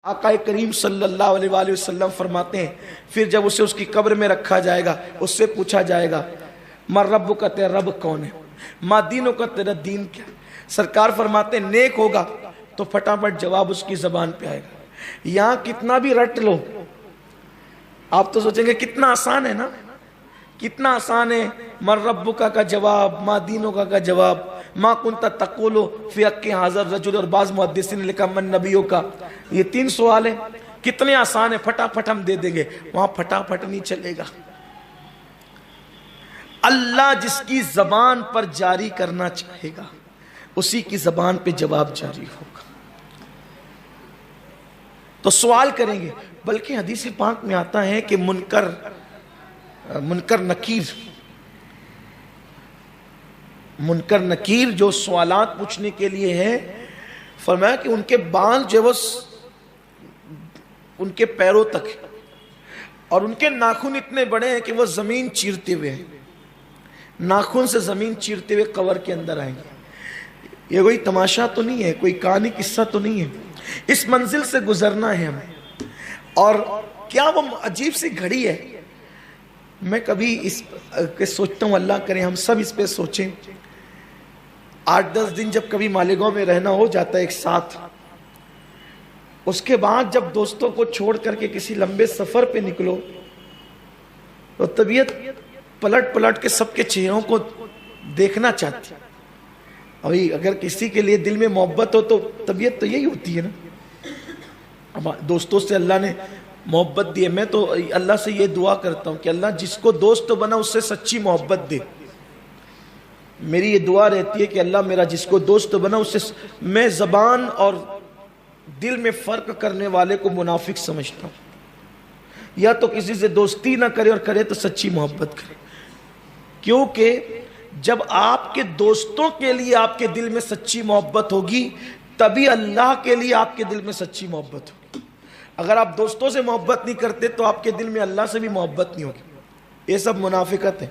آقا کریم صلی اللہ علیہ وآلہ وسلم فرماتے ہیں پھر جب اسے اس کی قبر میں رکھا جائے گا اس سے پوچھا جائے گا ما ربک، تیرا رب کون ہے؟ ما دینک، تیرا دین کیا؟ سرکار فرماتے ہیں نیک ہوگا تو پھٹافٹ جواب اس کی زبان پہ آئے گا۔ یہاں کتنا بھی رٹ لو آپ تو سوچیں گے کتنا آسان ہے نا، کتنا آسان ہے۔ من ربک کا جواب، ما دینک کا جواب، ما کنت تقول فی حق حاضر رجل، اور بعض محدثین نے لکھا من نبیوں کا۔ یہ 3 سوال ہیں، کتنے آسان ہیں، پھٹافٹ ہم دے دیں گے۔ وہاں پھٹافٹ نہیں چلے گا۔ اللہ جس کی زبان پر جاری کرنا چاہے گا اسی کی زبان پہ جواب جاری ہوگا۔ تو سوال کریں گے، بلکہ حدیث پاک میں آتا ہے کہ منکر نکیر جو سوالات پوچھنے کے لیے ہیں، فرمایا کہ ان کے بال جو وہ ان کے پیروں تک اور ان کے ناخن اتنے بڑے ہیں کہ وہ زمین چیرتے ہوئے ہیں، ناخن سے زمین چیرتے ہوئے قبر کے اندر آئیں گے۔ یہ کوئی تماشا تو نہیں ہے، کوئی کہانی قصہ تو نہیں ہے، اس منزل سے گزرنا ہے ہمیں۔ اور کیا وہ عجیب سی گھڑی ہے، میں کبھی اس کے سوچتا ہوں، اللہ کرے ہم سب اس پہ سوچیں۔ 8-10 دن جب کبھی مالیگاؤں میں رہنا ہو جاتا ہے ایک ساتھ، اس کے بعد جب دوستوں کو چھوڑ کر کے کسی لمبے سفر پہ نکلو تو طبیعت پلٹ پلٹ کے سب کے چہروں کو دیکھنا چاہتی۔ ابھی اگر کسی کے لیے دل میں محبت ہو تو طبیعت تو یہی ہوتی ہے نا۔ دوستوں سے اللہ نے محبت دی ہے، میں تو اللہ سے یہ دعا کرتا ہوں کہ اللہ جس کو دوست بنا اس سے سچی محبت دے۔ میری یہ دعا رہتی ہے کہ اللہ میرا جس کو دوست بنا اس سے، میں زبان اور دل میں فرق کرنے والے کو منافق سمجھتا ہوں۔ یا تو کسی سے دوستی نہ کرے اور کرے تو سچی محبت کرے، کیونکہ جب آپ کے دوستوں کے لیے آپ کے دل میں سچی محبت ہوگی تبھی اللہ کے لیے آپ کے دل میں سچی محبت ہوگی۔ اگر آپ دوستوں سے محبت نہیں کرتے تو آپ کے دل میں اللہ سے بھی محبت نہیں ہوگی۔ یہ سب منافقت ہے۔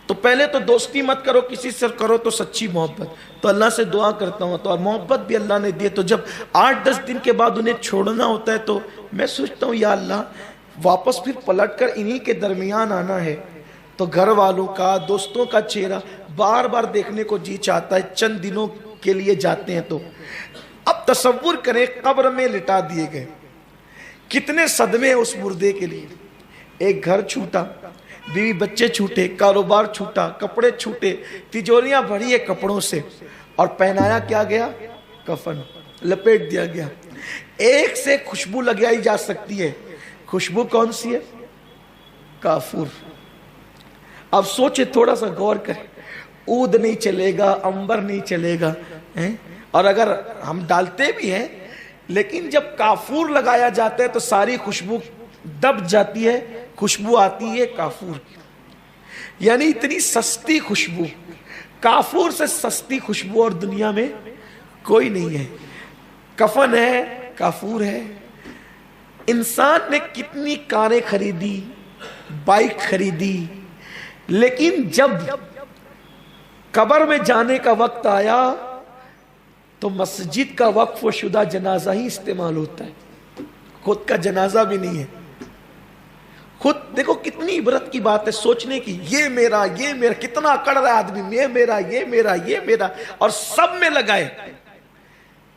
تو پہلے تو دوستی مت کرو، کسی سے کرو تو سچی محبت۔ تو اللہ سے دعا کرتا ہوں، تو اور محبت بھی اللہ نے دی، تو جب 8-10 دن کے بعد انہیں چھوڑنا ہوتا ہے تو میں سوچتا ہوں یا اللہ واپس پھر پلٹ کر انہی کے درمیان آنا ہے، تو گھر والوں کا، دوستوں کا چہرہ بار بار دیکھنے کو جی چاہتا ہے۔ چند دنوں کے لیے جاتے ہیں تو اب تصور کریں قبر میں لٹا دیے گئے، کتنے صدمے اس مردے کے لیے۔ ایک گھر چھوٹا، بیوی بچے چھوٹے، کاروبار چھوٹا، کپڑے چھوٹے، تجوریاں بھری ہے کپڑوں سے، اور پہنایا کیا گیا؟ کفن لپیٹ دیا گیا۔ ایک سے خوشبو لگائی جا سکتی ہے، خوشبو کون سی ہے؟ کافور۔ اب سوچے، تھوڑا سا غور کریں، عود نہیں چلے گا، عنبر نہیں چلے گا، اور اگر ہم ڈالتے بھی ہیں لیکن جب کافور لگایا جاتا ہے تو ساری خوشبو دب جاتی ہے، خوشبو آتی ہے کافور کی۔ یعنی اتنی سستی خوشبو، کافور سے سستی خوشبو اور دنیا میں کوئی نہیں ہے۔ کفن ہے، کافور ہے۔ انسان نے کتنی کاریں خریدی، بائک خریدی، لیکن جب قبر میں جانے کا وقت آیا تو مسجد کا وقف و شدہ جنازہ ہی استعمال ہوتا ہے، خود کا جنازہ بھی نہیں ہے۔ خود دیکھو کتنی عبرت کی بات ہے سوچنے کی، یہ میرا، یہ میرا، کتنا کڑ رہا ہے آدمی، یہ میرا، یہ میرا، یہ میرا، اور سب میں لگائے۔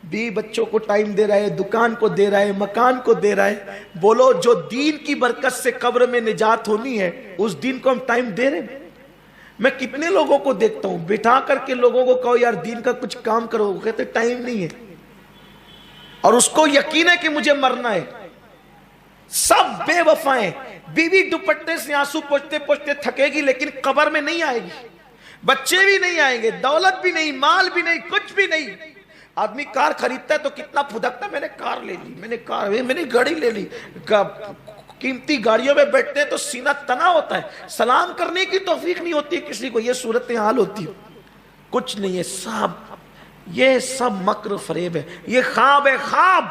بیوی بچوں کو ٹائم دے رہا ہے، دکان کو دے رہا ہے، مکان کو دے رہا ہے۔ بولو جو دین کی برکت سے قبر میں نجات ہونی ہے اس دین کو ہم ٹائم دے رہے ہیں؟ میں کتنے لوگوں کو دیکھتا ہوں بٹھا کر کے لوگوں کو کہو یار دین کا کچھ کام کرو، وہ کہتے ٹائم نہیں ہے، اور اس کو یقین ہے کہ مجھے مرنا ہے۔ سب بے وفائیں، بیوی دوپٹے سے آنسو پوچھتے پوچھتے تھکے گی لیکن قبر میں نہیں آئے گی، بچے بھی نہیں آئیں گے، دولت بھی نہیں، مال بھی نہیں، کچھ بھی نہیں۔ آدمی کار خریدتا ہے تو کتنا پھدکتا ہے، میں نے کار لے لی، میں نے گاڑی لے لی۔ قیمتی گاڑیوں میں بیٹھتے ہیں تو سینہ تنا ہوتا ہے، سلام کرنے کی توفیق نہیں ہوتی کسی کو، یہ صورتحال ہوتی ہے۔ کچھ نہیں ہے، یہ سب مکر فریب ہے، یہ خواب ہے، خواب۔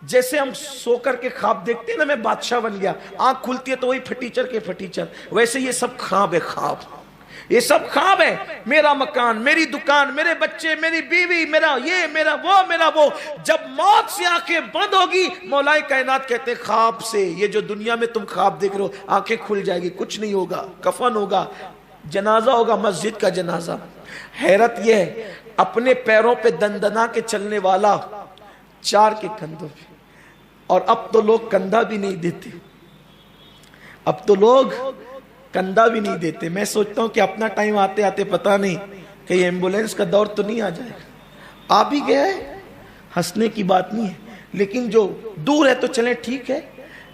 جیسے ہم سو کر کے خواب دیکھتے ہیں نا، میں بادشاہ بن گیا، آنکھ کھلتی ہے تو وہی پھٹیچر کے پھٹیچر، ویسے یہ سب خواب ہے، خواب۔ یہ سب خواب ہے. میرا مکان, میری دکان, میرے بچے, میری بیوی, میرا یہ, میرا وہ. جب موت سے آنکھیں بند ہوگی, مولا کائنات کہتے خواب سے یہ جو دنیا میں تم خواب دیکھ رہے ہو آنکھیں کھل جائے گی, کچھ نہیں ہوگا, کفن ہوگا, جنازہ ہوگا, مسجد کا جنازہ. حیرت یہ ہے اپنے پیروں پہ دندنا کے چلنے والا 4 کے کندھوں پہ, اور اب تو لوگ کندھا بھی نہیں دیتے, اب تو لوگ کندھا بھی نہیں دیتے. میں سوچتا ہوں کہ اپنا ٹائم آتے آتے پتہ نہیں کہ ایمبولینس کا دور تو نہیں آ جائے گا. آ بھی گیا ہے, ہنسنے کی بات نہیں ہے, لیکن جو دور ہے تو چلیں ٹھیک ہے,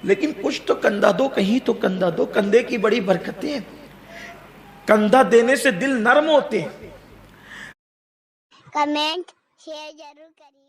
لیکن کچھ تو کندھا دو, کہیں تو کندھا دو. کندھے کی بڑی برکتیں ہیں, کندھا دینے سے دل نرم ہوتے ہیں. کمنٹ شیئر ضرور کریے.